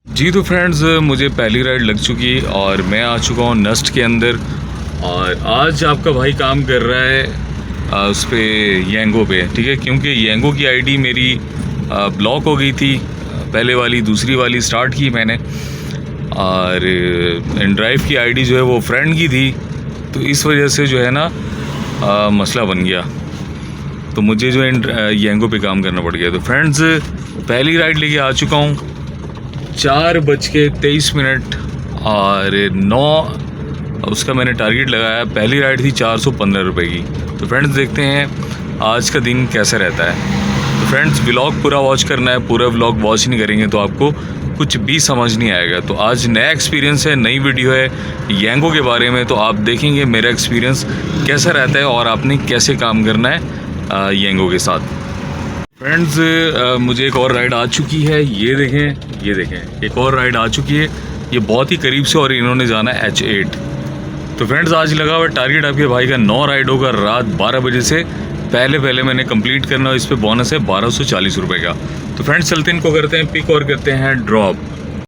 जी तो फ्रेंड्स, मुझे पहली राइड लग चुकी है और मैं आ चुका हूँ नस्ट के अंदर। और आज आपका भाई काम कर रहा है उस पे येंगो पे, ठीक है, क्योंकि येंगो की आईडी मेरी ब्लॉक हो गई थी। पहले वाली दूसरी वाली स्टार्ट की मैंने, और इनड्राइव की आईडी जो है वो फ्रेंड की थी, तो इस वजह से जो है ना मसला बन गया। तो मुझे जो है येंगो पे काम करना पड़ गया। तो फ्रेंड्स, पहली राइड लेके आ चुका हूँ 4:23 और 9 उसका मैंने टारगेट लगाया। पहली राइड थी 415 रुपये की। तो फ्रेंड्स, देखते हैं आज का दिन कैसा रहता है। तो फ्रेंड्स, व्लॉग पूरा वॉच करना है। पूरा व्लॉग वॉच नहीं करेंगे तो आपको कुछ भी समझ नहीं आएगा। तो आज नया एक्सपीरियंस है, नई वीडियो है येंगो के बारे में। तो आप देखेंगे मेरा एक्सपीरियंस कैसा रहता है और आपने कैसे काम करना है येंगो के साथ। फ्रेंड्स, मुझे एक और राइड आ चुकी है। ये देखें एक और राइड आ चुकी है। ये बहुत ही करीब से, और इन्होंने जाना है H8। तो फ्रेंड्स, आज लगा हुआ टारगेट आपके भाई का 9 राइड होगा रात 12 बजे से पहले मैंने कंप्लीट करना। इस पे बोनस है 1240 रुपये का। तो फ्रेंड्स, चलते इनको करते हैं पिक और करते हैं ड्रॉप।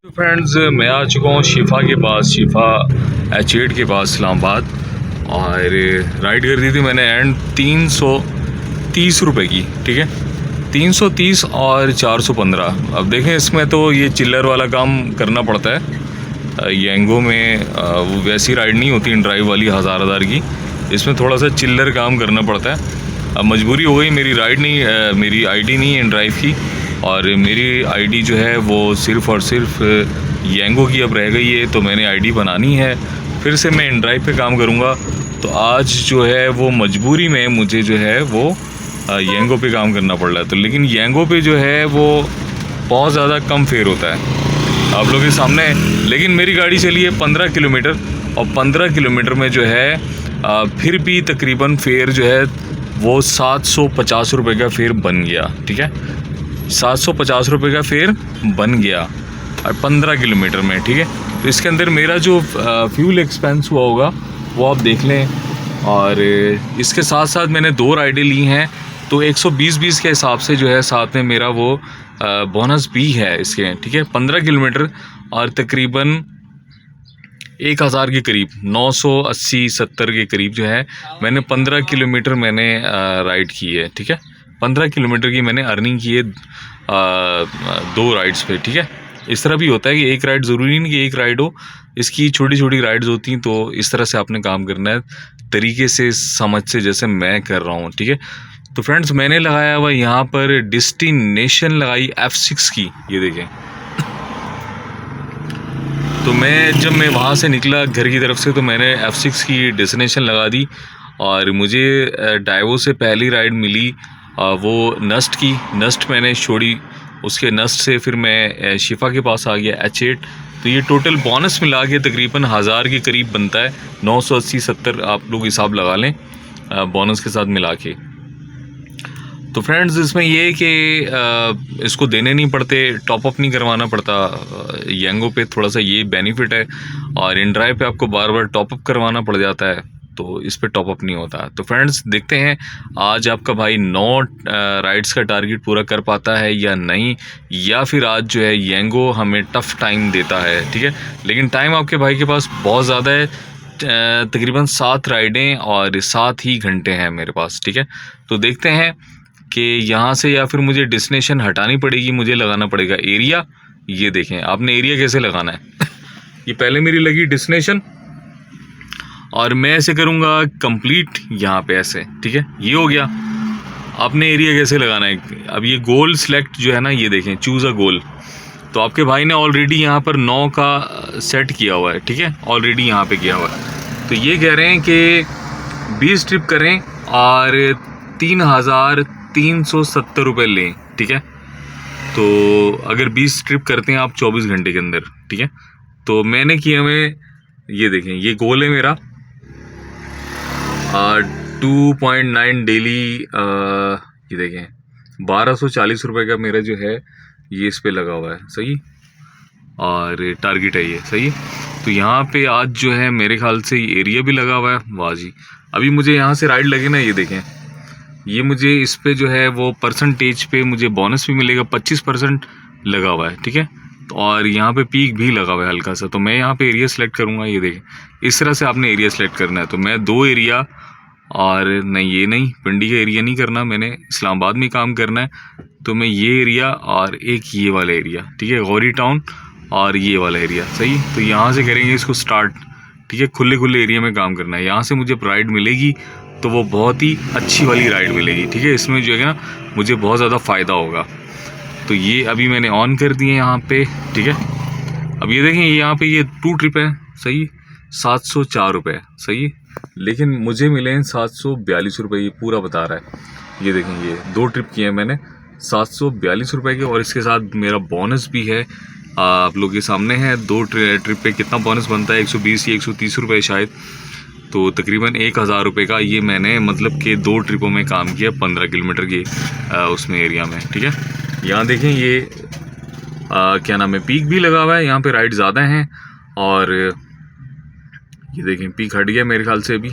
तो फ्रेंड्स, मैं आ चुका हूँ शिफा के पास, शिफा H8 के पास इस्लामाबाद। और राइड कर दी थी मैंने एंड 330 रुपये की, ठीक है, 330 और 415। अब देखें, इसमें तो ये चिल्लर वाला काम करना पड़ता है। येंगो में वो वैसी राइड नहीं होती ड्राइव वाली हज़ार की। इसमें थोड़ा सा चिल्लर काम करना पड़ता है। अब मजबूरी हो गई, मेरी राइड नहीं, मेरी आईडी नहीं है ड्राइव की, और मेरी आईडी जो है वो सिर्फ़ और सिर्फ येंगो की अब रह गई है। तो मैंने आईडी बनानी है, फिर से मैं ड्राइव पे काम करूँगा। तो आज जो है वो मजबूरी में मुझे जो है वो येंगो पे काम करना पड़ रहा है। तो लेकिन येंगो पे जो है वो बहुत ज़्यादा कम फेयर होता है आप लोगों के सामने। लेकिन मेरी गाड़ी चली है 15 किलोमीटर, और 15 किलोमीटर में जो है फिर भी तकरीबन फेयर जो है वो 750 रुपये का फेयर बन गया, ठीक है, 750 रुपये का फेयर बन गया और 15 किलोमीटर में, ठीक है। तो इसके अंदर मेरा जो फ्यूल एक्सपेंस हुआ होगा वो आप देख लें। और इसके साथ साथ मैंने 2 राइडें ली हैं, तो 120-20 के हिसाब से जो है साथ में मेरा वो बोनस भी है इसके, ठीक है। 15 किलोमीटर और तकरीबन 1000 के करीब, 980-70 के करीब जो है मैंने 15 किलोमीटर मैंने राइड की है, ठीक है। 15 किलोमीटर की मैंने अर्निंग की है 2 राइड्स पे, ठीक है। इस तरह भी होता है कि एक राइड ज़रूरी नहीं कि एक राइड हो, इसकी छोटी छोटी राइड्स होती हैं। तो इस तरह से आपने काम करना है, तरीके से, समझ से, जैसे मैं कर रहा हूँ, ठीक है। तो फ्रेंड्स, मैंने लगाया हुआ यहाँ पर डेस्टिनेशन लगाई F6 की, ये देखें। तो जब मैं वहाँ से निकला घर की तरफ से, तो मैंने F6 की डेस्टिनेशन लगा दी। और मुझे डाइवो से पहली राइड मिली वो नस्ट की। नस्ट मैंने छोड़ी, उसके नस्ट से फिर मैं शिफा के पास आ गया H8। तो ये टोटल बोनस मिला के तकरीबन 1000 के करीब बनता है, 980-70 आप लोग हिसाब लगा लें बोनस के साथ मिला के। तो फ्रेंड्स, इसमें ये है कि इसको देने नहीं पड़ते, टॉपअप नहीं करवाना पड़ता। येंगो पे थोड़ा सा ये बेनिफिट है, और इन ड्राइव पे आपको बार बार टॉपअप करवाना पड़ जाता है, तो इस पे टॉपअप नहीं होता। तो फ्रेंड्स, देखते हैं आज आपका भाई 9 राइड्स का टारगेट पूरा कर पाता है या नहीं, या फिर आज जो है येंगो हमें टफ़ टाइम देता है, ठीक है। लेकिन टाइम आपके भाई के पास बहुत ज़्यादा है, तकरीबन 7 राइडें और 7 ही घंटे हैं मेरे पास, ठीक है। तो देखते हैं कि यहाँ से, या फिर मुझे डेस्टिनेशन हटानी पड़ेगी, मुझे लगाना पड़ेगा एरिया। ये देखें, आपने एरिया कैसे लगाना है ये पहले मेरी लगी डेस्टिनेशन, और मैं ऐसे करूँगा कंप्लीट यहाँ पे ऐसे, ठीक है, ये हो गया। आपने एरिया कैसे लगाना है, अब ये गोल सिलेक्ट जो है ना, ये देखें, चूज़ अ गोल। तो आपके भाई ने ऑलरेडी यहाँ पर 9 का सेट किया हुआ है, ठीक है, ऑलरेडी यहाँ पे किया हुआ है। तो ये कह रहे हैं कि 20 ट्रिप करें और 3370 रुपये लें, ठीक है। तो अगर 20 ट्रिप करते हैं आप 24 घंटे के अंदर, ठीक है। तो मैंने किया हुए, ये देखें, ये गोल है मेरा 2.9 डेली। ये देखें 1240 रुपये का मेरा जो है ये इस पे लगा हुआ है, सही, और टारगेट है ये, सही। तो यहाँ पे आज जो है मेरे ख्याल से एरिया भी लगा हुआ है, वाह जी। अभी मुझे यहाँ से राइड लगे ना, ये देखें, ये मुझे इस पे जो है वो परसेंटेज पे मुझे बोनस भी मिलेगा, 25% लगा हुआ है, ठीक है। और यहाँ पे पीक भी लगा हुआ है हल्का सा। तो मैं यहाँ पे एरिया सेलेक्ट करूँगा, ये देखें इस तरह से आपने एरिया सेलेक्ट करना है। तो मैं 2 एरिया, और नहीं ये नहीं, पिंडी का एरिया नहीं करना, मैंने इस्लामाबाद में काम करना है। तो मैं ये एरिया और एक ये वाला एरिया, ठीक है, गौरी टाउन और ये वाला एरिया, सही। तो यहाँ से करेंगे इसको स्टार्ट, ठीक है। खुले खुले एरिया में काम करना है। यहाँ से मुझे राइड मिलेगी तो वो बहुत ही अच्छी वाली राइड मिलेगी, ठीक है। इसमें जो है ना मुझे बहुत ज़्यादा फ़ायदा होगा। तो ये अभी मैंने ऑन कर दिए यहाँ पे, ठीक है। अब ये देखें यहाँ पे ये 2 ट्रिप है, सही, 704 रुपये, सही। लेकिन मुझे मिले हैं 742 रुपये, ये पूरा बता रहा है। ये देखें ये 2 ट्रिप किए हैं मैंने 742 रुपये के, और इसके साथ मेरा बोनस भी है, आप लोग के सामने है। 2 ट्रिप पे कितना बोनस बनता है, 120 या 130 रुपये शायद। तो तकरीबन 1000 रुपये का ये मैंने मतलब कि 2 ट्रिपों में काम किया 15 किलोमीटर के उसमें एरिया में, ठीक है। यहाँ देखें ये क्या नाम है, पीक भी लगा हुआ है, यहाँ पे राइड ज़्यादा हैं। और ये देखें पीक हट गया मेरे ख्याल से अभी,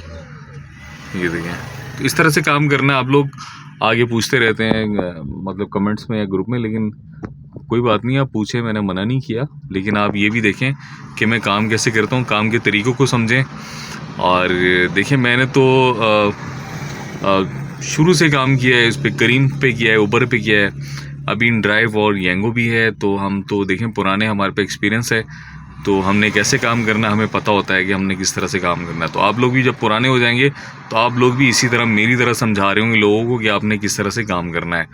ये देखें। तो इस तरह से काम करना है। आप लोग आगे पूछते रहते हैं मतलब कमेंट्स में या ग्रुप में, लेकिन कोई बात नहीं, आप पूछें, मैंने मना नहीं किया। लेकिन आप ये भी देखें कि मैं काम कैसे करता हूँ, काम के तरीक़ों को समझें। और देखें मैंने तो शुरू से काम किया है, इस पर करीम पे किया है, उबर पे किया है, अभी इन ड्राइव और येंगो भी है। तो हम तो देखें पुराने हमारे पे एक्सपीरियंस है, तो हमने कैसे काम करना हमें पता होता है कि हमने किस तरह से काम करना है। तो आप लोग भी जब पुराने हो जाएंगे तो आप लोग भी इसी तरह मेरी तरह समझा रहे होंगे लोगों को कि आपने किस तरह से काम करना है।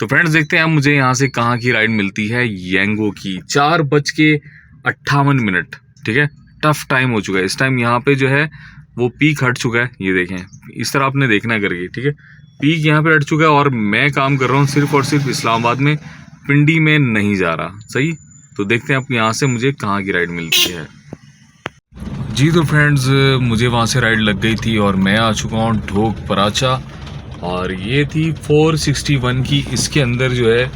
तो फ्रेंड्स देखते हैं मुझे यहाँ से कहाँ की राइड मिलती है, येंगो की। 4:58, ठीक है। टफ टाइम हो चुका है इस टाइम, यहाँ पे जो है वो पीक हट चुका है, ये देखें इस तरह आपने देखना करके, ठीक है। पीक यहाँ पे हट चुका है और मैं काम कर रहा हूँ सिर्फ और सिर्फ इस्लामाबाद में, पिंडी में नहीं जा रहा, सही। तो देखते हैं आप यहाँ से मुझे कहाँ की राइड मिलती है। जी तो फ्रेंड्स मुझे वहाँ से राइड लग गई थी और मैं आ चुका हूँ ढोक पराचा, और ये थी 461 की। इसके अंदर जो है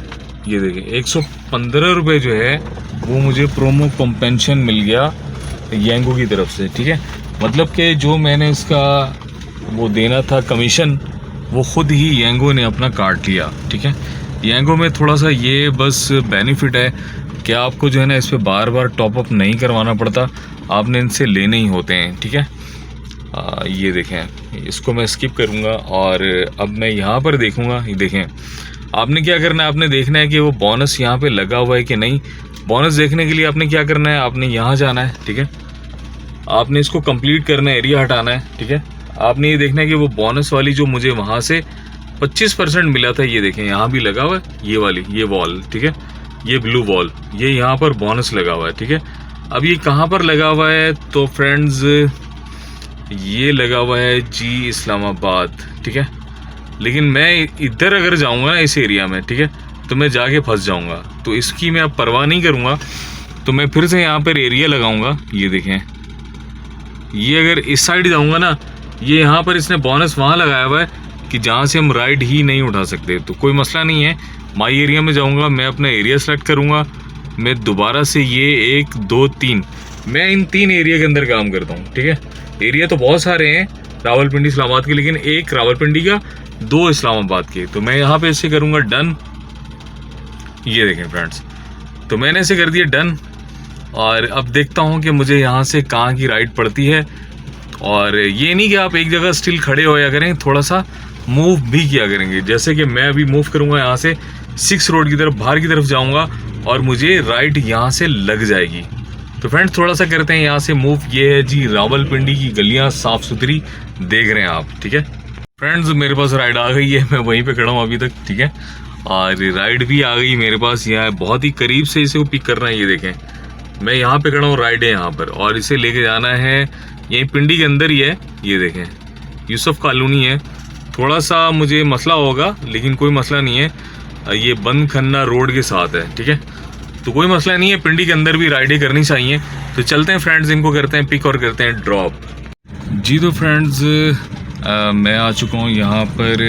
ये देखें 115 रुपये जो है वो मुझे प्रोमो कॉम्पेंशन मिल गया येंगो की तरफ से, ठीक है। मतलब कि जो मैंने इसका वो देना था कमीशन, वो ख़ुद ही येंगो ने अपना काट लिया, ठीक है। येंगो में थोड़ा सा ये बस बेनिफिट है कि आपको जो है ना इस पर बार बार टॉपअप नहीं करवाना पड़ता, आपने इनसे लेने ही होते हैं, ठीक है। ये देखें इसको मैं स्किप करूँगा और अब मैं यहाँ पर देखूँगा। ये देखें आपने क्या करना है, आपने देखना है कि वो बोनस यहाँ पे लगा हुआ है कि नहीं। बोनस देखने के लिए आपने क्या करना है, आपने यहाँ जाना है, ठीक है। आपने इसको कंप्लीट करना है, एरिया हटाना है, ठीक है। आपने ये देखना है कि वो बोनस वाली जो मुझे वहाँ से 25% मिला था, ये देखें यहाँ भी लगा हुआ है, ये वाली ये वॉल, ठीक है, ये ब्लू वॉल, ये यहाँ पर बोनस लगा हुआ है, ठीक है। अब ये कहाँ पर लगा हुआ है, तो फ्रेंड्स ये लगा हुआ है जी इस्लामाबाद, ठीक है। लेकिन मैं इधर अगर जाऊँगा ना इस एरिया में, ठीक है, तो मैं जाके फंस जाऊँगा। तो इसकी मैं अब परवाह नहीं करूँगा, तो मैं फिर से यहाँ पर एरिया लगाऊँगा। ये देखें ये अगर इस साइड जाऊँगा ना, ये यहाँ पर इसने बोनस वहाँ लगाया हुआ है कि जहाँ से हम राइड ही नहीं उठा सकते। तो कोई मसला नहीं है, माई एरिया में जाऊँगा, मैं अपना एरिया सेलेक्ट करूँगा, मैं दोबारा से ये 1 2 3 मैं इन 3 एरिया के अंदर काम करता हूँ, ठीक है। एरिया तो बहुत सारे हैं रावलपिंडी इस्लामाबाद के, लेकिन 1 रावलपिंडी का, 2 इस्लामाबाद के। तो मैं यहाँ पे ऐसे करूँगा डन। ये देखें फ्रेंड्स, तो मैंने ऐसे कर दिया डन, और अब देखता हूँ कि मुझे यहाँ से कहाँ की राइड पड़ती है। और ये नहीं कि आप एक जगह स्टिल खड़े होया करें, थोड़ा सा मूव भी किया करेंगे। जैसे कि मैं अभी मूव करूँगा यहाँ से 6 रोड की तरफ, बाहर की तरफ जाऊँगा और मुझे राइड यहाँ से लग जाएगी। तो फ्रेंड्स थोड़ा सा करते हैं यहाँ से मूव। ये है जी रावलपिंडी की गलियाँ, साफ़ सुथरी देख रहे हैं आप, ठीक है। फ्रेंड्स मेरे पास राइड आ गई है, मैं वहीं पे खड़ा हूँ अभी तक, ठीक है। और राइड भी आ गई मेरे पास, यहाँ बहुत ही करीब से इसे को पिक करना है। ये देखें मैं यहाँ पे खड़ा हूँ, राइड है यहाँ पर, और इसे लेके जाना है यहीं पिंडी के अंदर ही है। ये देखें यूसुफ कॉलोनी है, थोड़ा सा मुझे मसला होगा लेकिन कोई मसला नहीं है, ये बंद खन्ना रोड के साथ है, ठीक है। तो कोई मसला नहीं है, पिंडी के अंदर भी राइडें करनी चाहिए। तो चलते हैं फ्रेंड्स, इनको करते हैं पिक और करते हैं ड्रॉप। जी तो फ्रेंड्स मैं आ चुका हूँ यहाँ पर,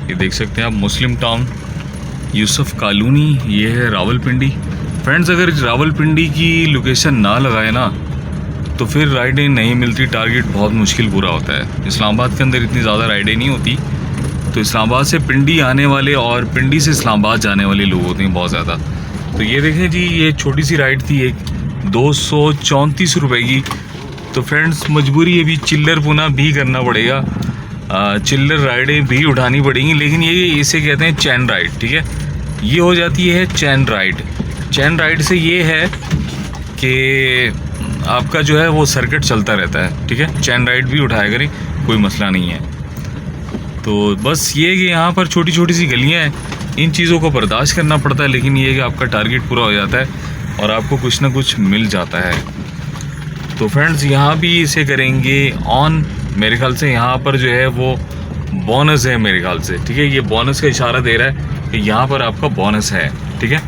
ये देख सकते हैं आप मुस्लिम टाउन यूसुफ कॉलोनी, ये है रावलपिंडी। फ्रेंड्स अगर रावलपिंडी की लोकेशन ना लगाए ना तो फिर राइडें नहीं मिलती, टारगेट बहुत मुश्किल पूरा होता है। इस्लामाबाद के अंदर इतनी ज़्यादा राइडें नहीं होती, तो इस्लामाबाद से पिंडी आने वाले और पिंडी से इस्लामाबाद जाने वाले लोग होते हैं बहुत ज़्यादा। तो ये देखें जी, ये छोटी सी राइड थी एक 234 रुपए की। तो फ्रेंड्स मजबूरी है भी चिल्लर पुना भी करना पड़ेगा, चिल्लर राइडें भी उठानी पड़ेंगी। लेकिन ये इसे कहते हैं चैन राइड, ठीक है। ये हो जाती है चैन राइड। चैन राइड से ये है कि आपका जो है वो सर्किट चलता रहता है, ठीक है। चैन राइड भी उठाया करें, कोई मसला नहीं है। तो बस ये कि यहाँ पर छोटी छोटी सी गलियाँ हैं, इन चीज़ों को बर्दाश्त करना पड़ता है। लेकिन ये कि आपका टारगेट पूरा हो जाता है और आपको कुछ ना कुछ मिल जाता है। तो फ्रेंड्स यहाँ भी इसे करेंगे ऑन। मेरे ख्याल से यहाँ पर जो है वो बोनस है मेरे ख्याल से, ठीक है। ये बोनस का इशारा दे रहा है कि यहाँ पर आपका बोनस है, ठीक है।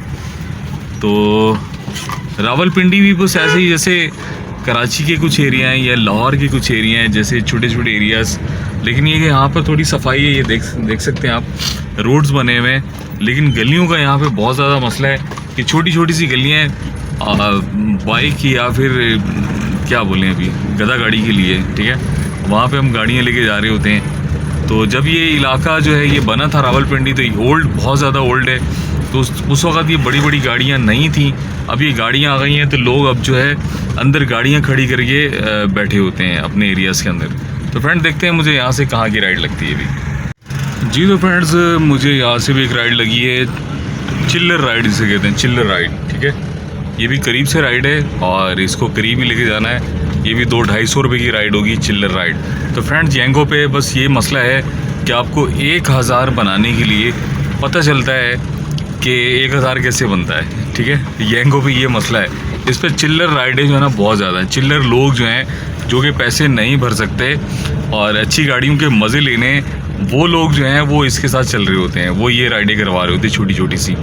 तो रावलपिंडी भी बस ऐसे ही जैसे कराची के कुछ एरिया हैं या लाहौर के कुछ एरिया हैं, जैसे छोटे छोटे एरियाज़। लेकिन ये कि यहाँ पर थोड़ी सफाई है, ये देख सकते हैं आप, रोड्स बने हुए हैं। लेकिन गलियों का यहाँ पे बहुत ज़्यादा मसला है कि छोटी छोटी सी गलियाँ हैं, बाइक या फिर क्या बोलें अभी गधा गाड़ी के लिए, ठीक है। वहाँ पे हम गाड़ियाँ लेके जा रहे होते हैं। तो जब ये इलाका जो है ये बना था रावलपिंडी, तो ये ओल्ड, बहुत ज़्यादा ओल्ड है। तो उस वक्त ये बड़ी बड़ी गाड़ियाँ नहीं थी। अब ये गाड़ियाँ आ गई हैं, तो लोग अब जो है अंदर गाड़ियाँ खड़ी करके बैठे होते हैं अपने एरियाज़ के अंदर। तो फ्रेंड देखते हैं मुझे यहाँ से कहाँ की राइड लगती है अभी। जी तो फ्रेंड्स मुझे यहाँ से भी एक राइड लगी है, चिल्लर राइड जिसे कहते हैं, चिल्लर राइड, ठीक है। ये भी करीब से राइड है और इसको करीब ही लेके जाना है। ये भी 200-250 रुपये की राइड होगी, चिल्लर राइड। तो फ्रेंड्स येंगो पे बस ये मसला है कि आपको 1000 बनाने के लिए पता चलता है कि 1000 कैसे बनता है, ठीक है। येंगो पे ये मसला है। इस पर चिल्लर राइडें जो है ना बहुत ज़्यादा है। चिल्लर लोग जो हैं जो कि पैसे नहीं भर सकते और अच्छी गाड़ियों के मज़े लेने, वो लोग जो हैं वो इसके साथ चल रहे होते हैं, वो ये राइडें करवा रहे होते हैं छोटी छोटी सी।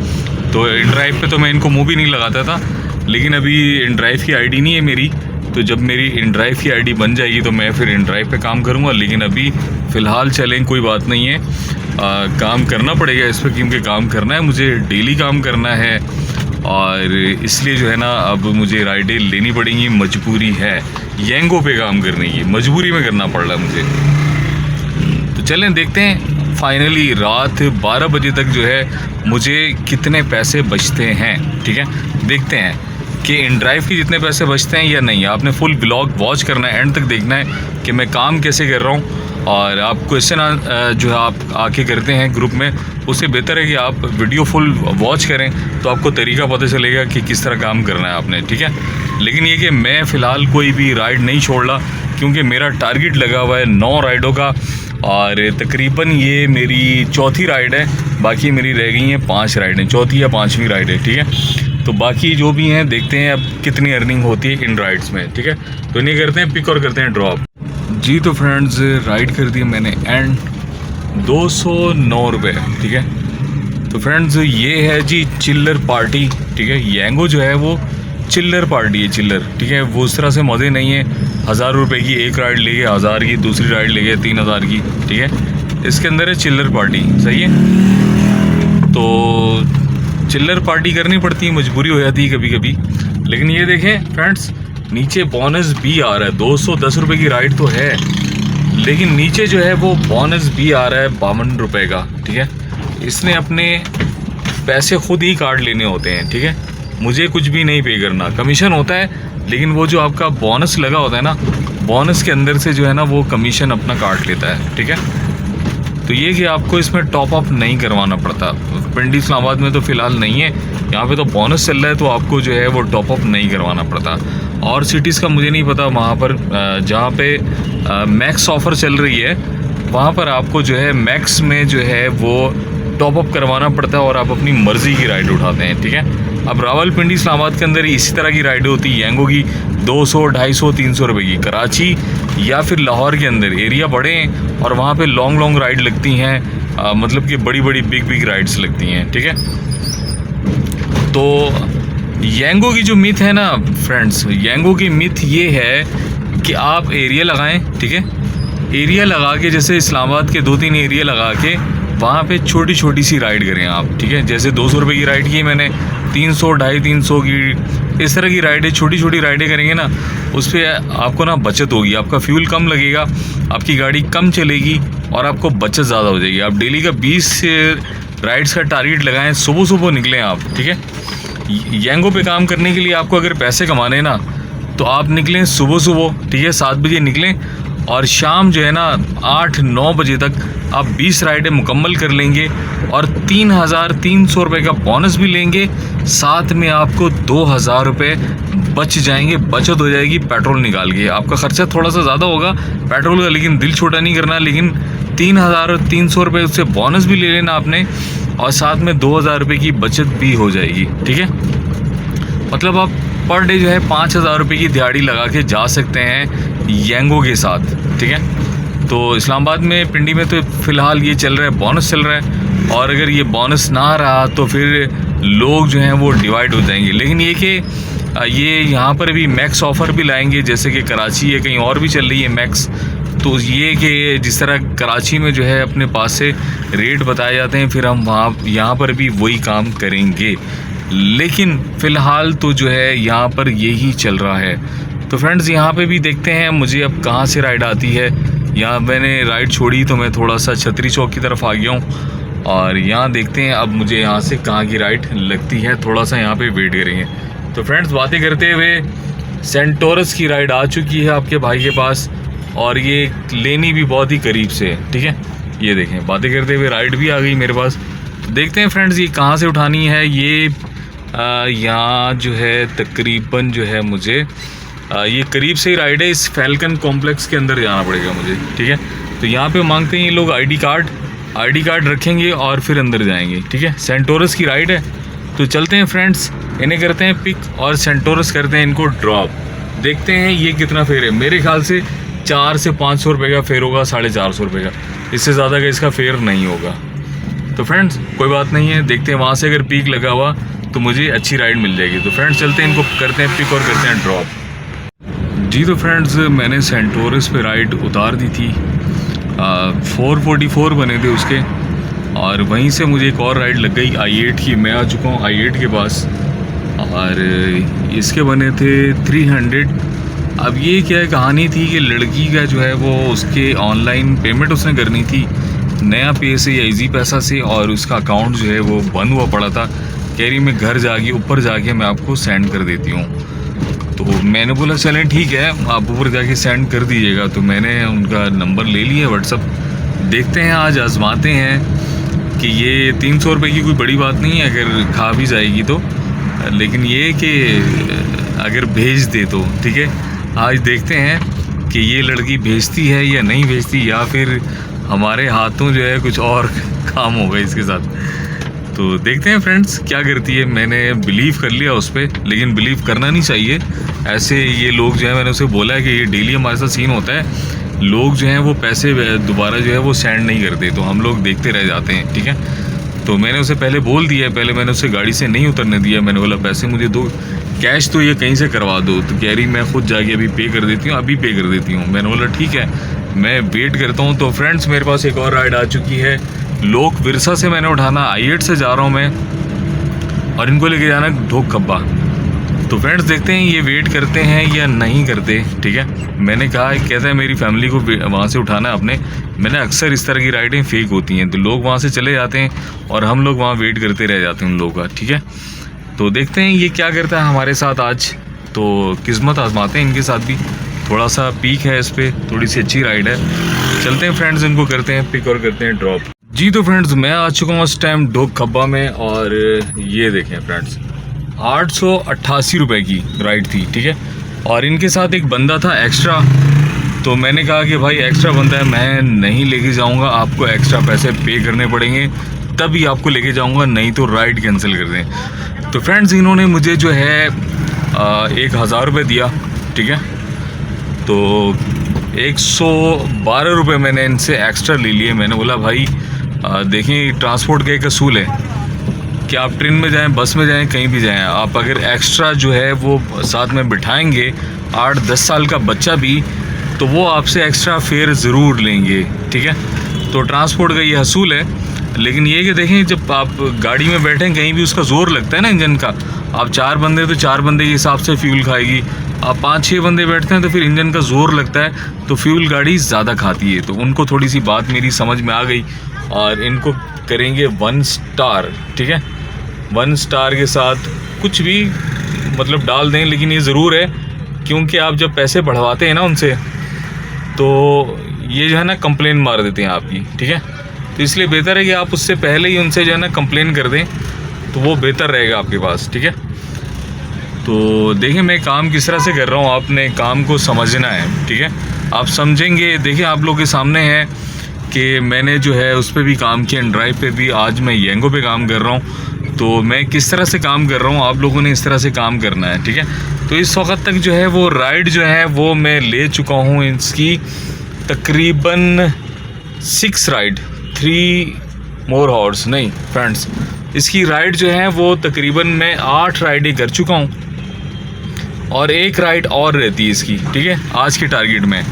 तो इन ड्राइव पे तो मैं इनको मुँह भी नहीं लगाता था, लेकिन अभी इन ड्राइव की आईडी नहीं है मेरी। तो जब मेरी इन ड्राइव की आईडी बन जाएगी तो मैं फिर इन ड्राइव पे काम करूँगा। लेकिन अभी फ़िलहाल चलें, कोई बात नहीं है। काम करना पड़ेगा इस पर, क्योंकि काम करना है मुझे, डेली काम करना है। और इसलिए जो है ना अब मुझे राइडें लेनी पड़ेंगी, मजबूरी है। येंगो पे काम करने की मजबूरी में करना पड़ रहा है मुझे। तो चलें देखते हैं फाइनली रात 12 बजे तक जो है मुझे कितने पैसे बचते हैं, ठीक है। देखते हैं कि इन ड्राइव के जितने पैसे बचते हैं या नहीं। आपने फुल ब्लॉग वॉच करना है, एंड तक देखना है कि मैं काम कैसे कर रहा हूँ। और आप क्वेश्चन जो है आप आके करते हैं ग्रुप में, उससे बेहतर है कि आप वीडियो फुल वॉच करें, तो आपको तरीका पता चलेगा कि किस तरह काम करना है आपने, ठीक है। लेकिन ये कि मैं फ़िलहाल कोई भी राइड नहीं छोड़ रहा, क्योंकि मेरा टारगेट लगा हुआ है 9 राइडों का। और तकरीबन ये मेरी चौथी राइड है, बाकी मेरी रह गई हैं 5 राइडें, चौथी या 5वीं राइड है, ठीक है। तो बाकी जो भी हैं देखते हैं अब कितनी अर्निंग होती है इन राइड्स में, ठीक है। तो नहीं करते हैं पिक और करते हैं ड्रॉप। जी तो फ्रेंड्स राइड कर दी मैंने एंड 209 रुपये, ठीक है। तो फ्रेंड्स ये है जी चिल्लर पार्टी, ठीक है। येंगो जो है वो चिल्लर पार्टी है, चिल्लर, ठीक है। वो उस तरह से मज़े नहीं है 1000 रुपये की एक राइड ले गए, 1000 की दूसरी राइड ले गए 3000 की, ठीक है। इसके अंदर है चिल्लर पार्टी, सही है। तो चिल्लर पार्टी करनी पड़ती है, मजबूरी हो जाती है कभी कभी। लेकिन ये देखें फ्रेंड्स नीचे बोनस भी आ रहा है। 210 रुपये की राइड तो है, लेकिन नीचे जो है वो बोनस भी आ रहा है 52 रुपये का, ठीक है। इसने अपने पैसे खुद ही काट लेने होते हैं, ठीक है। मुझे कुछ भी नहीं पे करना, कमीशन होता है, लेकिन वो जो आपका बोनस लगा होता है ना, बोनस के अंदर से जो है ना वो कमीशन अपना काट लेता है, ठीक है। तो ये कि आपको इसमें टॉप अप नहीं करवाना पड़ता। पिंडी इस्लामाबाद में तो फ़िलहाल नहीं है, यहाँ पे तो बोनस चल रहा है, तो आपको जो है वो टॉप अप नहीं करवाना पड़ता। और सिटीज़ का मुझे नहीं पता, वहाँ पर जहाँ पे मैक्स ऑफ़र चल रही है वहाँ पर आपको जो है मैक्स में जो है वो टॉप अप करवाना पड़ता है और आप अपनी मर्ज़ी की राइड उठाते हैं, ठीक है। अब रावलपिंडी इस्लामाबाद के अंदर इसी तरह की राइडें होती है, येंगो की 200, 250, 300 रुपये की। कराची या फिर लाहौर के अंदर एरिया बड़े हैं और वहाँ पे लॉन्ग राइड लगती हैं, मतलब कि बड़ी बड़ी बिग राइड्स लगती हैं, ठीक है। तो येंगो की जो मिथ है ना फ्रेंड्स, येंगो की मिथ ये है कि आप एरिया लगाएं, ठीक है। एरिया लगा के, जैसे इस्लामाबाद के 2-3 एरिया लगा के वहाँ पे छोटी छोटी सी राइड करें आप, ठीक है। जैसे 200 रुपये की राइड की मैंने, 300, 250-300 की, इस तरह की राइडें, छोटी छोटी राइडें करेंगे ना, उस पर आपको ना बचत होगी, आपका फ्यूल कम लगेगा, आपकी गाड़ी कम चलेगी और आपको बचत ज़्यादा हो जाएगी। आप डेली का 20 राइड्स का टारगेट लगाएं, सुबह सुबह निकलें आप, ठीक है। येंगो पे काम करने के लिए आपको अगर पैसे कमाने ना, तो आप निकलें सुबह सुबह, ठीक है, 7 बजे निकलें और शाम जो है ना 8-9 बजे तक आप 20 राइडें मुकम्मल कर लेंगे और 3,300 रुपये का बोनस भी लेंगे। साथ में आपको 2,000 रुपये बच जाएंगे, बचत हो जाएगी पेट्रोल निकाल के। आपका ख़र्चा थोड़ा सा ज़्यादा होगा पेट्रोल का, लेकिन दिल छोटा नहीं करना। लेकिन 3,300 रुपये उससे बोनस भी ले लेना आपने और साथ में 2,000 रुपये की बचत भी हो जाएगी, ठीक है। मतलब आप पर डे जो है 5,000 रुपये की दिहाड़ी लगा के जा सकते हैं येंगो के साथ, ठीक है। तो इस्लामाबाद में, पिंडी में तो फ़िलहाल ये चल रहा है, बोनस चल रहा है, और अगर ये बोनस ना रहा तो फिर लोग जो हैं वो डिवाइड हो जाएंगे। लेकिन ये कि ये यहाँ पर भी मैक्स ऑफ़र भी लाएंगे, जैसे कि कराची है, कहीं और भी चल रही है मैक्स। तो ये कि जिस तरह कराची में जो है अपने पास से रेट बताए जाते हैं, फिर हम वहाँ यहाँ पर भी वही काम करेंगे। लेकिन फ़िलहाल तो जो है यहाँ पर यही चल रहा है। तो फ्रेंड्स यहाँ पे भी देखते हैं मुझे अब कहाँ से राइड आती है। यहाँ मैंने राइड छोड़ी तो मैं थोड़ा सा छतरी चौक की तरफ आ गया हूँ और यहाँ देखते हैं अब मुझे यहाँ से कहाँ की राइड लगती है। थोड़ा सा यहाँ पे वेट करेंगे। तो फ्रेंड्स बातें करते हुए सेंटोरस की राइड आ चुकी है आपके भाई के पास और ये लेनी भी बहुत ही करीब से है, ठीक है। ये देखें, बातें करते हुए राइड भी आ गई मेरे पास। तो देखते हैं फ्रेंड्स ये कहाँ से उठानी है। ये यहाँ जो है तकरीबन जो है मुझे ये करीब से ही राइड है। इस फैल्कन कॉम्प्लेक्स के अंदर जाना पड़ेगा मुझे, ठीक है। तो यहाँ पे मांगते हैं ये लोग आईडी कार्ड रखेंगे और फिर अंदर जाएंगे, ठीक है। सेंटोरस की राइड है तो चलते हैं फ्रेंड्स, इन्हें करते हैं पिक और सेंटोरस करते हैं इनको ड्रॉप। देखते हैं ये कितना फेयर है। मेरे ख्याल से 400 से 500 रुपये का फेयर होगा, 450 रुपये का, इससे ज़्यादा का इसका फेयर नहीं होगा। तो फ्रेंड्स कोई बात नहीं है, देखते हैं वहाँ से अगर पीक लगा हुआ तो मुझे अच्छी राइड मिल जाएगी। तो फ्रेंड्स चलते हैं, इनको करते हैं पिक और करते हैं ड्रॉप। जी तो फ्रेंड्स मैंने सेंटोरस पे राइड उतार दी थी, 444 बने थे उसके, और वहीं से मुझे एक और राइड लग गई I8 की। मैं आ चुका हूँ I8 के पास और इसके बने थे 300। अब ये क्या है, कहानी थी कि लड़की का जो है वो उसके ऑनलाइन पेमेंट उसने करनी थी नया पे से या इजी पैसा से, और उसका अकाउंट जो है वो बंद हुआ पड़ा था। कह रही मैं घर जाके ऊपर जाके मैं आपको सेंड कर देती हूँ। तो मैंने बोला चलें ठीक है, आप ऊपर जाके सेंड कर दीजिएगा। तो मैंने उनका नंबर ले लिया व्हाट्सअप। देखते हैं आज आजमाते हैं कि ये 300 रुपये की कोई बड़ी बात नहीं है अगर खा भी जाएगी तो, लेकिन ये कि अगर भेज दे तो ठीक है। आज देखते हैं कि ये लड़की भेजती है या नहीं भेजती, या फिर हमारे हाथों जो है कुछ और काम होगा इसके साथ। तो देखते हैं फ्रेंड्स क्या करती है। मैंने बिलीव कर लिया उस पर, लेकिन बिलीव करना नहीं चाहिए ऐसे। ये लोग जो है, मैंने उसे बोला है कि ये डेली हमारे साथ सीन होता है, लोग जो हैं वो पैसे दोबारा जो है वो सेंड नहीं करते, तो हम लोग देखते रह जाते हैं, ठीक है। तो मैंने उसे पहले बोल दिया, पहले मैंने उसे गाड़ी से नहीं उतरने दिया। मैंने बोला पैसे मुझे दो, कैश तो ये कहीं से करवा दो। तो कह रही मैं खुद जाके अभी पे कर देती हूँ, अभी पे कर देती हूँ। मैंने बोला ठीक है, मैं वेट करता हूँ। तो फ्रेंड्स मेरे पास एक और राइड आ चुकी है, लोक विरसा से मैंने उठाना, I8 से जा रहा हूँ मैं, और इनको लेके जाना ढोक खब्बा। तो फ्रेंड्स देखते हैं ये वेट करते हैं या नहीं करते, ठीक है। मैंने कहा कहता है मेरी फैमिली को वहाँ से उठाना है अपने। मैंने अक्सर इस तरह की राइडें फेक होती हैं, तो लोग वहाँ से चले जाते हैं और हम लोग वहाँ वेट करते रह जाते हैं उन लोगों का, ठीक है। तो देखते हैं ये क्या करता है हमारे साथ आज। तो किस्मत आजमाते हैं इनके साथ भी। थोड़ा सा पीक है इस पर, थोड़ी सी अच्छी राइड है। चलते हैं फ्रेंड्स, इनको करते हैं पिक और करते हैं ड्रॉप। जी तो फ्रेंड्स मैं आ चुका हूँ उस टाइम ढोक खब्बा में, और ये देखें फ्रेंड्स 888 रुपये की राइड थी, ठीक है। और इनके साथ एक बंदा था एक्स्ट्रा, तो मैंने कहा कि भाई एक्स्ट्रा बंदा है, मैं नहीं लेके जाऊंगा, आपको एक्स्ट्रा पैसे पे करने पड़ेंगे तभी आपको लेके जाऊंगा, नहीं तो राइड कैंसिल कर दें। तो फ्रेंड्स इन्होंने मुझे जो है 1,000 रुपये दिया, ठीक है। तो 112 रुपये मैंने इनसे एक्स्ट्रा ले लिए। मैंने बोला भाई देखें ट्रांसपोर्ट का एक असूल है कि आप ट्रेन में जाएं, बस में जाएं, कहीं भी जाएं, आप अगर एक्स्ट्रा जो है वो साथ में बिठाएंगे 8-10 साल का बच्चा भी, तो वो आपसे एक्स्ट्रा फेयर ज़रूर लेंगे, ठीक है। तो ट्रांसपोर्ट का ये असूल है। लेकिन ये कि देखें जब आप गाड़ी में बैठें कहीं भी उसका ज़ोर लगता है ना इंजन का। आप 4 बंदे तो 4 बंदे के हिसाब से फ्यूल खाएगी, आप 5-6 बंदे बैठते हैं तो फिर इंजन का ज़ोर लगता है, तो फ्यूल गाड़ी ज़्यादा खाती है। तो उनको थोड़ी सी बात मेरी समझ में आ गई और इनको करेंगे 1 स्टार, ठीक है। 1 स्टार के साथ कुछ भी मतलब डाल दें, लेकिन ये ज़रूर है क्योंकि आप जब पैसे बढ़वाते हैं ना उनसे, तो ये जो है ना कंप्लेन मार देते हैं आपकी, ठीक है। तो इसलिए बेहतर है कि आप उससे पहले ही उनसे जो है ना कंप्लेन कर दें, तो वो बेहतर रहेगा आपके पास, ठीक है। तो देखिए मैं काम किस तरह से कर रहा हूँ, आपने काम को समझना है, ठीक है। आप समझेंगे, देखिए आप लोगों के सामने है कि मैंने जो है उस पर भी काम किया, ड्राइव पे भी, आज मैं येंगो पे काम कर रहा हूँ। तो मैं किस तरह से काम कर रहा हूँ, आप लोगों ने इस तरह से काम करना है, ठीक है। तो इस वक्त तक जो है वो राइड जो है वो मैं ले चुका हूँ, इसकी तकरीबन 6 राइड, 3 मोर हॉर्स नहीं फ्रेंड्स, इसकी राइड जो है वो तकरीबन मैं 8 राइडें कर चुका हूँ और 1 राइड और रहती है इसकी, ठीक है, आज के टारगेट में।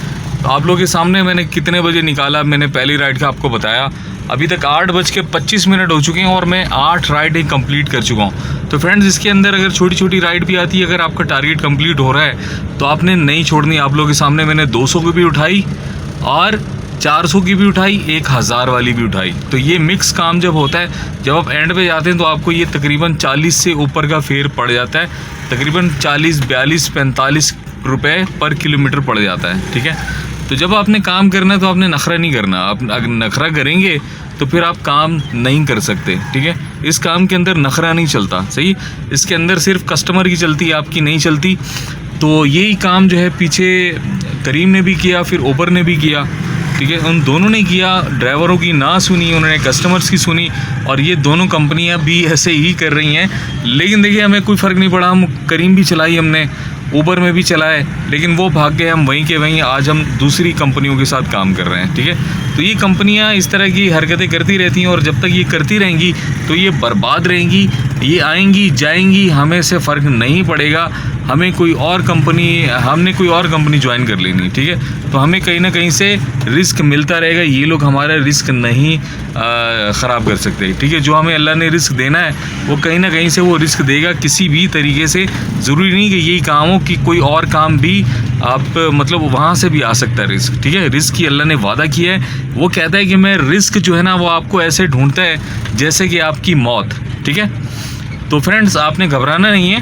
तो आप लोगों के सामने मैंने कितने बजे निकाला, मैंने पहली राइड का आपको बताया। अभी तक 8:25 हो चुके हैं और मैं 8 राइडें कंप्लीट कर चुका हूँ। तो फ्रेंड्स इसके अंदर अगर छोटी छोटी राइड भी आती है, अगर आपका टारगेट कंप्लीट हो रहा है तो आपने नहीं छोड़नी। आप लोगों के सामने मैंने 200 की भी उठाई और 400 की भी उठाई, 1000 वाली भी उठाई। तो ये मिक्स काम जब होता है, जब आप एंड पे जाते हैं तो आपको ये तकरीबन 40 से ऊपर का फेयर पड़ जाता है, तकरीबन 40, 42, 45 रुपये पर किलोमीटर पड़ जाता है, ठीक है। तो जब आपने काम करना है तो आपने नखरा नहीं करना, आप अगर नखरा करेंगे तो फिर आप काम नहीं कर सकते, ठीक है। इस काम के अंदर नखरा नहीं चलता, सही, इसके अंदर सिर्फ कस्टमर की चलती है, आपकी नहीं चलती। तो यही काम जो है पीछे करीम ने भी किया, फिर ओबर ने भी किया, ठीक है, उन दोनों ने किया। ड्राइवरों की ना सुनी उन्होंने, कस्टमर्स की सुनी, और ये दोनों कंपनियां भी ऐसे ही कर रही हैं। लेकिन देखिए हमें कोई फ़र्क नहीं पड़ा, हम करीम भी चलाई हमने, ऊबर में भी चलाए, लेकिन वो भाग गए, हम वहीं के वहीं आज हम दूसरी कंपनियों के साथ काम कर रहे हैं, ठीक है। तो ये कंपनियां इस तरह की हरकतें करती रहती हैं और जब तक ये करती रहेंगी तो ये बर्बाद रहेंगी, ये आएंगी जाएंगी, हमें से फ़र्क नहीं पड़ेगा। हमने कोई और कंपनी ज्वाइन कर लेनी, ठीक है। तो हमें कहीं ना कहीं से रिस्क मिलता रहेगा, ये लोग हमारा रिस्क नहीं ख़राब कर सकते, ठीक है। जो हमें अल्लाह ने रिस्क देना है वो कहीं ना कहीं से वो रिस्क देगा किसी भी तरीके से। ज़रूरी नहीं कि यही काम हो, कि कोई और काम भी आप मतलब वहाँ से भी आ सकता है रिस्क, ठीक है। रिस्क की अल्लाह ने वादा किया है, वो कहता है कि मैं रिस्क जो है ना वो आपको ऐसे ढूंढता है जैसे कि आपकी मौत, ठीक है। तो फ्रेंड्स आपने घबराना नहीं है,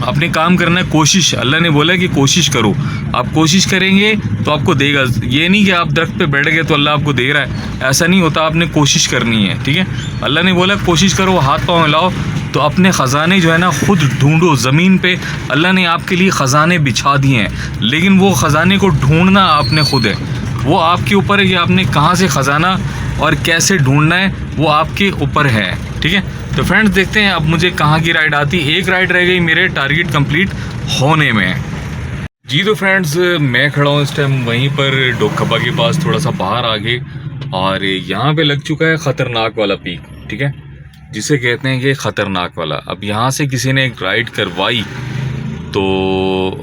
आपने काम करना है, कोशिश, अल्लाह ने बोला है कि कोशिश करो, आप कोशिश करेंगे तो आपको देगा। ये नहीं कि आप दरख्त पे बैठ गए तो अल्लाह आपको दे रहा है, ऐसा नहीं होता, आपने कोशिश करनी है, ठीक है। अल्लाह ने बोला कोशिश करो, हाथ पाँव मिलाओ, तो अपने ख़जाने जो है ना खुद ढूंढो। ज़मीन पे अल्लाह ने आपके लिए ख़जाने बिछा दिए हैं, लेकिन वो ख़जाने को ढूंढना आपने खुद है, वो आपके ऊपर है कि आपने कहाँ से ख़जाना और कैसे ढूंढना है, वो आपके ऊपर है, ठीक है। तो फ्रेंड्स देखते हैं अब मुझे कहाँ की राइड आती है। 1 राइड रह गई मेरे टारगेट कंप्लीट होने में जी। तो फ्रेंड्स मैं खड़ा हूँ इस टाइम वहीं पर डोक खब्बा के पास, थोड़ा सा बाहर आगे, और यहाँ पे लग चुका है ख़तरनाक वाला पीक, ठीक है, जिसे कहते हैं कि ख़तरनाक वाला। अब यहाँ से किसी ने एक राइड करवाई तो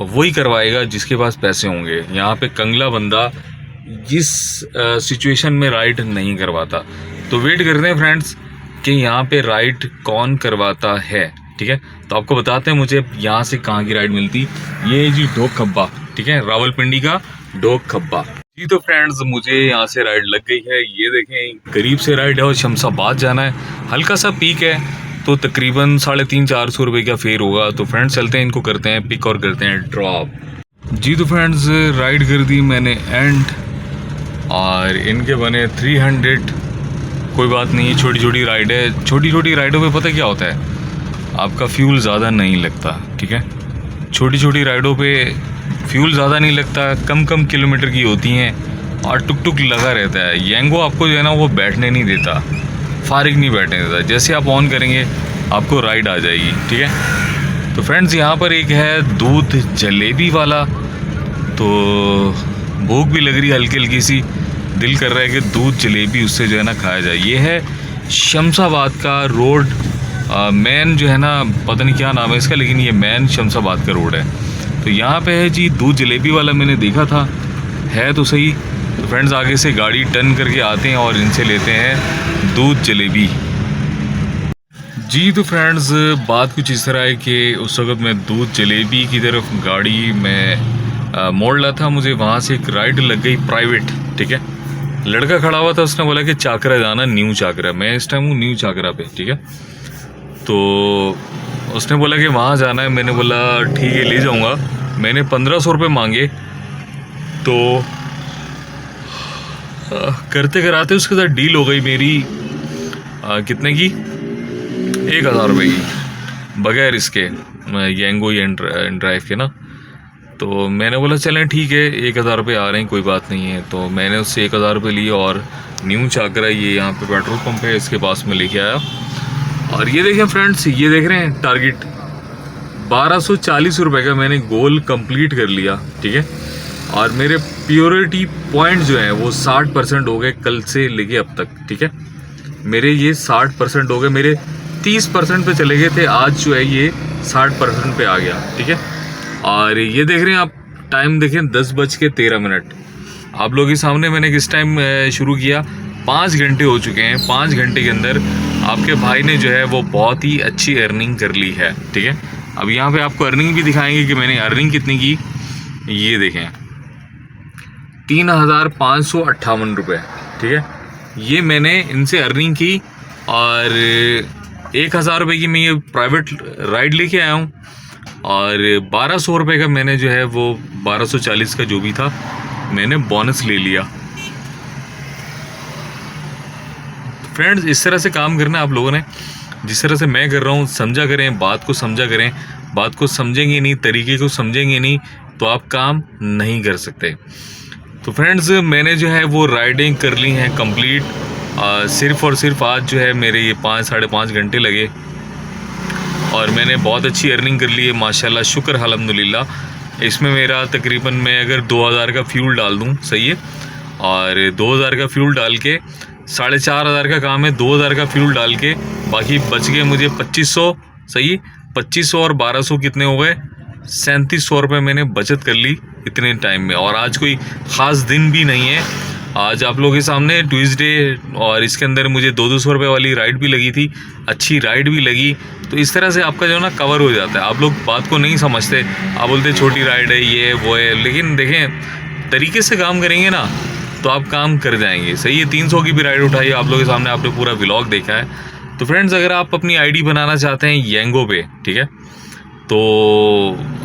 वही करवाएगा जिसके पास पैसे होंगे। यहाँ पे कंगला बंदा जिस सिचुएशन में राइड नहीं करवाता। तो वेट करते हैं फ्रेंड्स कि यहाँ पे राइड कौन करवाता है, ठीक है। तो आपको बताते हैं मुझे यहाँ से कहाँ की राइड मिलती। ये जी डोक खब्बा, ठीक है, रावलपिंडी का डोक खब्बा जी। तो फ्रेंड्स मुझे यहाँ से राइड लग गई है, ये देखें करीब से राइड है और शमशाबाद जाना है, हल्का सा पीक है, तो तकरीबन 350-400 रुपये का फेयर होगा। तो फ्रेंड्स चलते हैं, इनको करते हैं पिक और करते हैं ड्रॉप जी। तो फ्रेंड्स राइड कर दी मैंने एंड, और इनके बने 300। कोई बात नहीं, छोटी छोटी राइड है, छोटी छोटी राइडों पे पता क्या होता है, आपका फ्यूल ज़्यादा नहीं लगता, ठीक है। छोटी छोटी राइडों पे फ्यूल ज़्यादा नहीं लगता, कम कम किलोमीटर की होती हैं और टुक टुक लगा रहता है। येंगो आपको जो है ना वो बैठने नहीं देता, फारिग नहीं बैठने देता, जैसे आप ऑन करेंगे आपको राइड आ जाएगी, ठीक है। तो फ्रेंड्स यहाँ पर एक है दूध जलेबी वाला, तो भूख भी लग रही है हल्की हल्की सी, दिल कर रहा है कि दूध जलेबी उससे जो है ना खाया जाए। ये है शमशाबाद का रोड, मैन जो है ना पता नहीं क्या नाम है इसका, लेकिन ये मैन शमशाबाद का रोड है। तो यहाँ पे है जी दूध जलेबी वाला, मैंने देखा था, है तो सही। तो फ्रेंड्स आगे से गाड़ी टर्न करके आते हैं और इनसे लेते हैं दूध जलेबी जी। तो फ्रेंड्स बात कुछ इस तरह है कि उस वक्त मैं दूध जलेबी की तरफ गाड़ी में मोड़ रहा था, मुझे वहाँ से एक राइड लग गई प्राइवेट, ठीक है। लड़का खड़ा हुआ था, उसने बोला कि चाकरा जाना, न्यू चाकरा। मैं इस टाइम हूँ न्यू चाकरा पे, ठीक है। तो उसने बोला कि वहाँ जाना है। मैंने बोला ठीक है ले जाऊँगा। मैंने 1500 रुपये मांगे। तो करते कराते उसके साथ डील हो गई मेरी कितने की, 1000 रुपये की, बगैर इसके येंगो एंड ड्राइव के ना। तो मैंने बोला चलें ठीक है, 1000 रुपये आ रहे हैं, कोई बात नहीं है। तो मैंने उससे 1000 रुपये लिए और न्यू चाकरा, ये यहाँ पे पेट्रोल पंप है, इसके पास में लेके आया। और ये देखें फ्रेंड्स, ये देख रहे हैं टारगेट 1240 रुपये का मैंने गोल कंप्लीट कर लिया, ठीक है। और मेरे प्योरिटी पॉइंट जो है वो 60% हो गए कल से लेके अब तक, ठीक है। मेरे ये 60% हो गए, मेरे 30% पे चले गए थे, आज जो है ये 60% पे आ गया, ठीक है। और ये देख रहे हैं आप, टाइम देखें 10:13। आप लोगों के सामने मैंने किस टाइम शुरू किया, 5 घंटे हो चुके हैं। 5 घंटे के अंदर आपके भाई ने जो है वो बहुत ही अच्छी अर्निंग कर ली है, ठीक है। अब यहाँ पे आपको अर्निंग भी दिखाएंगे कि मैंने अर्निंग कितनी की। ये देखें 3558 रुपये, ठीक है। ये मैंने इनसे अर्निंग की। और 1000 रुपये की मैं ये प्राइवेट राइड लेके आया हूँ। और 1200 रुपये का मैंने जो है वो 1240 का जो भी था मैंने बोनस ले लिया। फ्रेंड्स इस तरह से काम करना आप लोगों ने, जिस तरह से मैं कर रहा हूँ, समझा करें, बात को समझा करें। बात को समझेंगे नहीं, तरीके को समझेंगे नहीं, तो आप काम नहीं कर सकते। तो फ्रेंड्स मैंने जो है वो राइडिंग कर ली हैं कंप्लीट। सिर्फ़ और सिर्फ आज जो है मेरे ये 5-5.5 घंटे लगे और मैंने बहुत अच्छी अर्निंग कर ली है माशाल्लाह, शुक्र अल्हम्दुलिल्लाह। इसमें मेरा तकरीबन, मैं अगर 2000 का फ्यूल डाल दूँ, सही है, और 2000 का फ्यूल डाल के 4500 का काम है, 2000 का फ्यूल डाल के बाकी बच गए मुझे 2500, सही। 2500 और 1200 कितने हो गए, 3700 रुपये मैंने बचत कर ली इतने टाइम में। और आज कोई ख़ास दिन भी नहीं है, आज आप लोगों के सामने ट्यूसडे, और इसके अंदर मुझे 200 रुपये वाली राइड भी लगी थी, अच्छी राइड भी लगी। तो इस तरह से आपका जो ना कवर हो जाता है। आप लोग बात को नहीं समझते, आप बोलते छोटी राइड है, ये वो है, लेकिन देखें तरीके से काम करेंगे ना तो आप काम कर जाएंगे, सही है। 300 की भी राइड उठाई आप लोगों के सामने, आपने पूरा व्लॉग देखा है। तो फ्रेंड्स अगर आप अपनी आईडी बनाना चाहते हैं येंगो पे, ठीक है, तो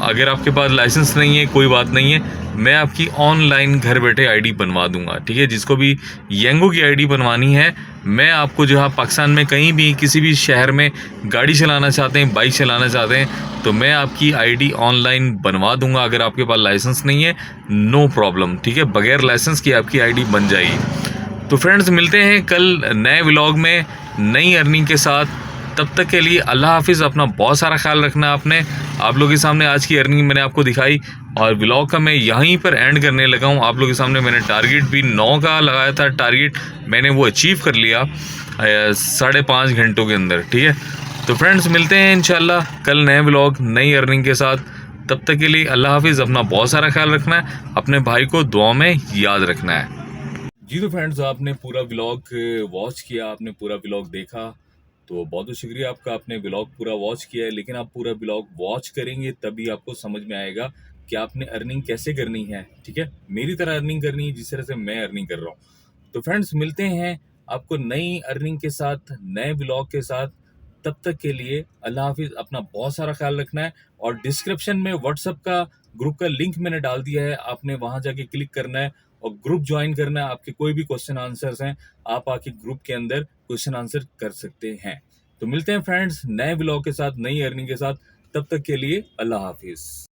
अगर आपके पास लाइसेंस नहीं है कोई बात नहीं है, मैं आपकी ऑनलाइन घर बैठे आईडी बनवा दूंगा, ठीक है। जिसको भी येंगो की आईडी बनवानी है, मैं आपको जो है पाकिस्तान में कहीं भी किसी भी शहर में गाड़ी चलाना चाहते हैं, बाइक चलाना चाहते हैं, तो मैं आपकी आईडी ऑनलाइन बनवा दूंगा। अगर आपके पास लाइसेंस नहीं है नो प्रॉब्लम, ठीक है, बगैर लाइसेंस की आपकी आईडी बन जाएगी। तो फ्रेंड्स मिलते हैं कल नए व्लॉग में नई अर्निंग के साथ। तब तक के लिए अल्लाह हाफिज़। अपना बहुत सारा ख्याल रखना है आपने। आप लोगों के सामने आज की अर्निंग मैंने आपको दिखाई और व्लॉग का मैं यहीं पर एंड करने लगा हूँ। आप लोगों के सामने मैंने टारगेट भी 9 का लगाया था, टारगेट मैंने वो अचीव कर लिया 5.5 घंटों के अंदर, ठीक है। तो फ्रेंड्स मिलते हैं इंशाल्लाह कल नए व्लॉग नई अर्निंग के साथ। तब तक के लिए अल्लाह हाफिज़। अपना बहुत सारा ख्याल रखना है, अपने भाई को दुआ में याद रखना है। जी तो फ्रेंड्स आपने पूरा व्लॉग वॉच किया, आपने पूरा व्लॉग देखा, तो बहुत बहुत शुक्रिया आपका, आपने व्लॉग पूरा वॉच किया है। लेकिन आप पूरा व्लॉग वॉच करेंगे तभी आपको समझ में आएगा कि आपने अर्निंग कैसे करनी है, ठीक है। मेरी तरह अर्निंग करनी है जिस तरह से मैं अर्निंग कर रहा हूँ। तो फ्रेंड्स मिलते हैं आपको नई अर्निंग के साथ, नए व्लॉग के साथ। तब तक के लिए अल्लाह हाफिज़। अपना बहुत सारा ख्याल रखना है। और डिस्क्रिप्शन में व्हाट्सएप का ग्रुप का लिंक मैंने डाल दिया है, आपने वहां जाके क्लिक करना है और ग्रुप ज्वाइन करना है। आपके कोई भी क्वेश्चन आंसर्स हैं, आप आके ग्रुप के अंदर क्वेश्चन आंसर कर सकते हैं। तो मिलते हैं फ्रेंड्स नए व्लॉग के साथ, नई अर्निंग के साथ। तब तक के लिए अल्लाह हाफिज़।